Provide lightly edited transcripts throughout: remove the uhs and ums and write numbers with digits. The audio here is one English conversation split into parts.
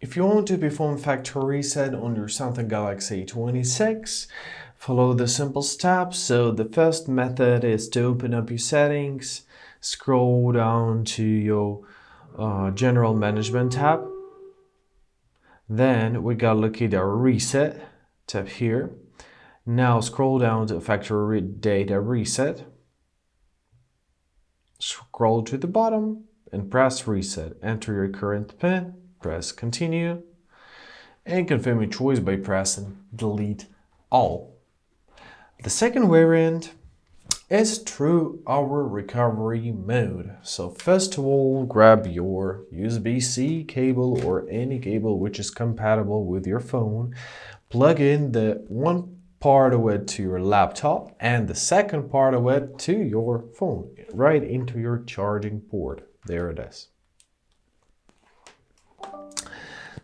If you want to perform factory reset on your Samsung Galaxy A26, follow the simple steps. So the first method is to open up your settings, scroll down to your General Management tab. Then we gotta locate our Reset tab here. Now scroll down to Factory Data Reset. Scroll to the bottom and press Reset. Enter your current PIN, press Continue, and confirm your choice by pressing Delete All. The second variant is through our recovery mode. So first of all, grab your USB-C cable or any cable which is compatible with your phone, plug in the one part of it to your laptop and the second part of it to your phone, right into your charging port. There it is.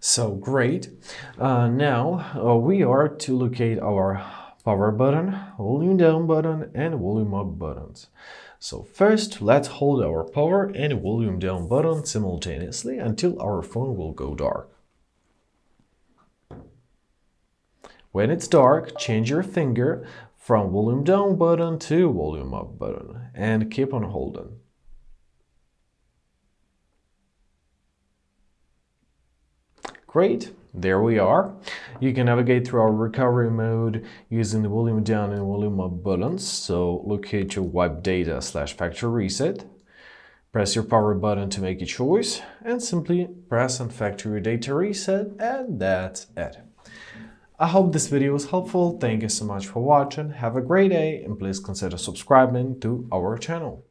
So great. Now we are to locate our power button, volume down button, and volume up buttons. So first, let's hold our power and volume down button simultaneously until our phone will go dark. When it's dark, change your finger from volume down button to volume up button and keep on holding. Great, there we are. You can navigate through our recovery mode using the volume down and volume up buttons. So locate your wipe data / factory reset. Press your power button to make a choice and simply press on factory data reset, and that's it. I hope this video was helpful. Thank you so much for watching. Have a great day and please consider subscribing to our channel.